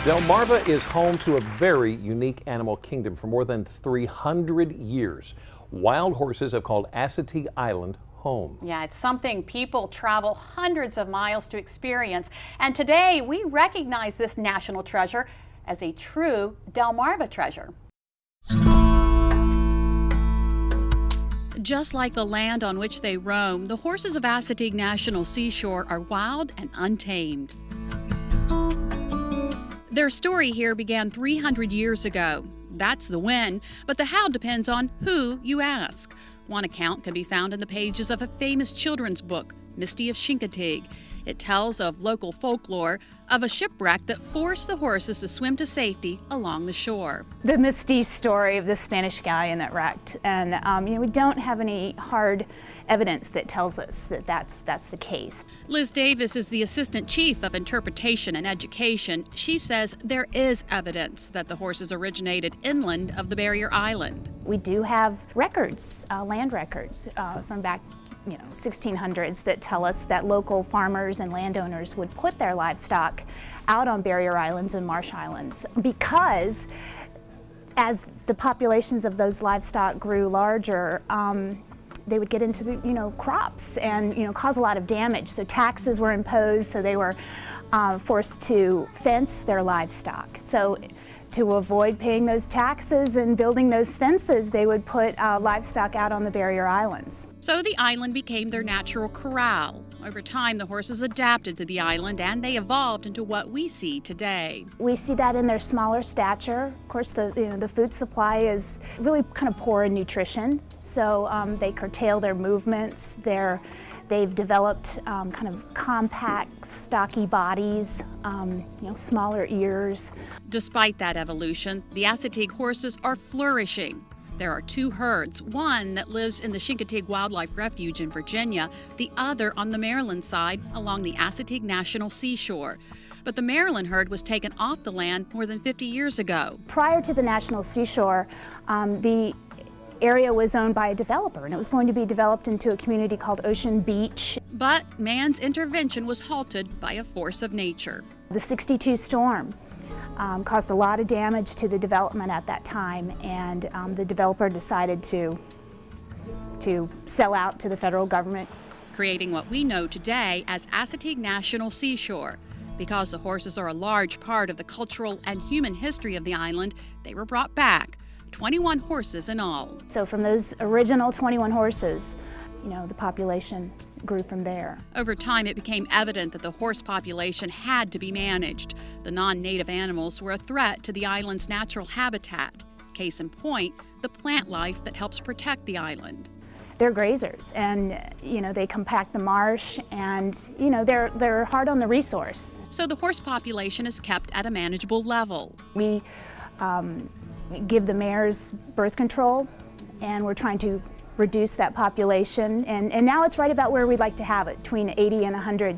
Delmarva is home to a very unique animal kingdom for more than 300 years. Wild horses have called Assateague Island home. Yeah, it's something people travel hundreds of miles to experience. And today we recognize this national treasure as a true Delmarva treasure. Just like the land on which they roam, the horses of Assateague National Seashore are wild and untamed. Their story here began 300 years ago. That's the when, but the how depends on who you ask. One account can be found in the pages of a famous children's book, Misty of Chincoteague. It tells of local folklore of a shipwreck that forced the horses to swim to safety along the shore. The Misty story of the Spanish galleon that wrecked, and we don't have any hard evidence that tells us that that's the case. Liz Davis is the Assistant Chief of Interpretation and Education. She says there is evidence that the horses originated inland of the barrier island. We do have records, land records from back 1600s that tell us that local farmers and landowners would put their livestock out on barrier islands and marsh islands because as the populations of those livestock grew larger, they would get into the crops and cause a lot of damage. So taxes were imposed, so they were forced to fence their livestock. So to avoid paying those taxes and building those fences, they would put livestock out on the barrier islands. So the island became their natural corral. Over time, the horses adapted to the island and they evolved into what we see today. We see that in their smaller stature. Of course, the food supply is really kind of poor in nutrition, so they curtail their movements. They've developed kind of compact, stocky bodies, smaller ears. Despite that evolution, the Assateague horses are flourishing. There are two herds, one that lives in the Chincoteague Wildlife Refuge in Virginia, the other on the Maryland side along the Assateague National Seashore. But the Maryland herd was taken off the land more than 50 years ago. Prior to the National Seashore, the area was owned by a developer, and it was going to be developed into a community called Ocean Beach. But man's intervention was halted by a force of nature. The '62 storm caused a lot of damage to the development at that time, and the developer decided to sell out to the federal government, creating what we know today as Assateague National Seashore. Because the horses are a large part of the cultural and human history of the island, they were brought back. 21 horses in all. So from those original 21 horses, the population grew from there. Over time, it became evident that the horse population had to be managed. The non-native animals were a threat to the island's natural habitat. Case in point, the plant life that helps protect the island. They're grazers, and they compact the marsh, and they're hard on the resource. So the horse population is kept at a manageable level. We give the mares birth control, and we're trying to reduce that population, and now it's right about where we'd like to have it, between 80 and 100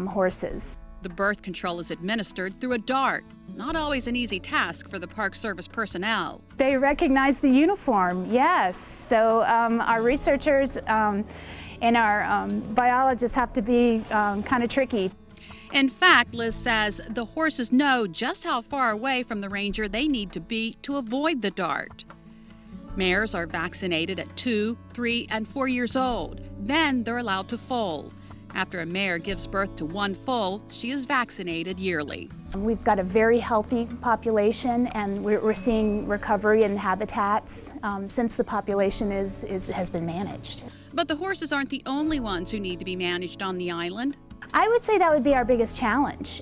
horses. The birth control is administered through a dart. Not always an easy task for the Park Service personnel. They recognize the uniform, yes. So our researchers and our biologists have to be kind of tricky. In fact, Liz says the horses know just how far away from the ranger they need to be to avoid the dart. Mares are vaccinated at 2, 3, and 4 years old. Then they're allowed to foal. After a mare gives birth to one foal, she is vaccinated yearly. We've got a very healthy population, and we're seeing recovery in habitats since the population has been managed. But the horses aren't the only ones who need to be managed on the island. I would say that would be our biggest challenge.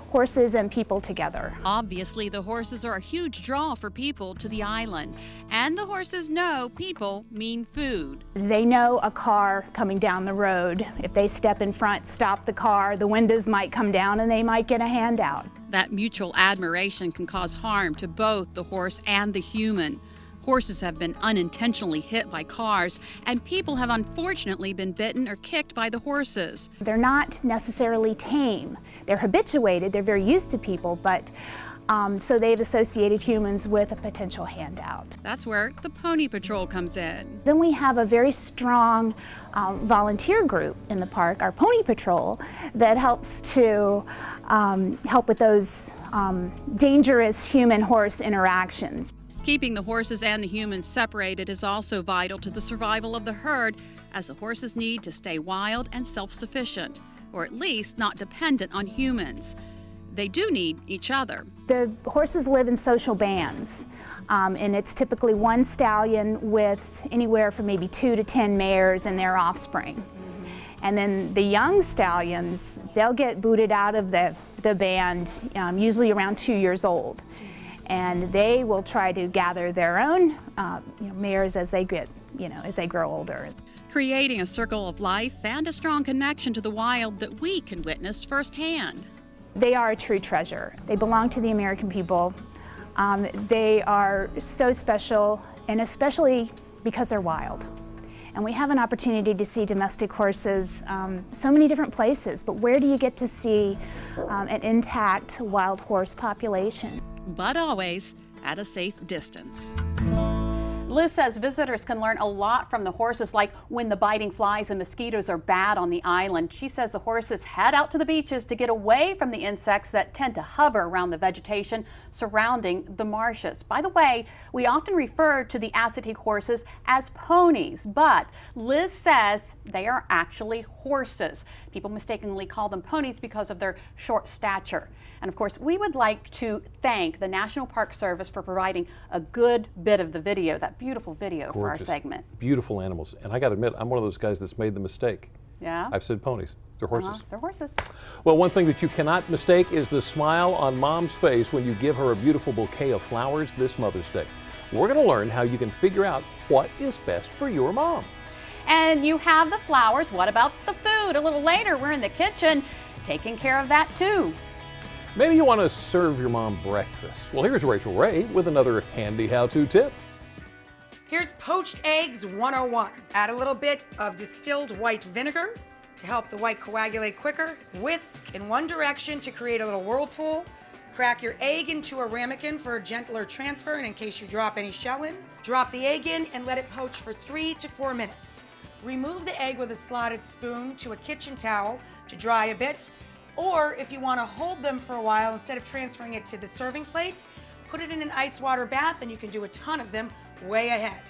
Horses and people together. Obviously, the horses are a huge draw for people to the island. And the horses know people mean food. They know a car coming down the road. If they step in front, stop the car, the windows might come down and they might get a handout. That mutual admiration can cause harm to both the horse and the human. Horses have been unintentionally hit by cars, and people have unfortunately been bitten or kicked by the horses. They're not necessarily tame. They're habituated, they're very used to people, but So they've associated humans with a potential handout. That's where the Pony Patrol comes in. Then we have a very strong volunteer group in the park, our Pony Patrol, that helps to help with those dangerous human-horse interactions. Keeping the horses and the humans separated is also vital to the survival of the herd, as the horses need to stay wild and self-sufficient, or at least not dependent on humans. They do need each other. The horses live in social bands, and it's typically one stallion with anywhere from maybe 2 to 10 mares and their offspring. And then the young stallions, they'll get booted out of the band usually around 2 years old. And they will try to gather their own mares as they get, as they grow older. Creating a circle of life and a strong connection to the wild that we can witness firsthand. They are a true treasure. They belong to the American people. They are so special, and especially because they're wild. And we have an opportunity to see domestic horses so many different places, but where do you get to see an intact wild horse population? But always at a safe distance. Liz says visitors can learn a lot from the horses, like when the biting flies and mosquitoes are bad on the island. She says the horses head out to the beaches to get away from the insects that tend to hover around the vegetation surrounding the marshes. By the way, we often refer to the Assateague horses as ponies, but Liz says they are actually horses. People mistakenly call them ponies because of their short stature. And of course, we would like to thank the National Park Service for providing a good bit of the video, that beautiful video. Gorgeous. For our segment. Beautiful animals. And I got to admit, I'm one of those guys that's made the mistake. Yeah? I've said ponies. They're horses. They're horses. Well, one thing that you cannot mistake is the smile on Mom's face when you give her a beautiful bouquet of flowers this Mother's Day. We're going to learn how you can figure out what is best for your mom. And you have the flowers. What about the food? A little later, we're in the kitchen taking care of that too. Maybe you want to serve your mom breakfast. Well, here's Rachel Ray with another handy how-to tip. Here's poached eggs 101. Add a little bit of distilled white vinegar to help the white coagulate quicker. Whisk in one direction to create a little whirlpool. Crack your egg into a ramekin for a gentler transfer and in case you drop any shell in. Drop the egg in and let it poach for 3 to 4 minutes. Remove the egg with a slotted spoon to a kitchen towel to dry a bit. Or if you want to hold them for a while, instead of transferring it to the serving plate, put it in an ice water bath and you can do a ton of them way ahead.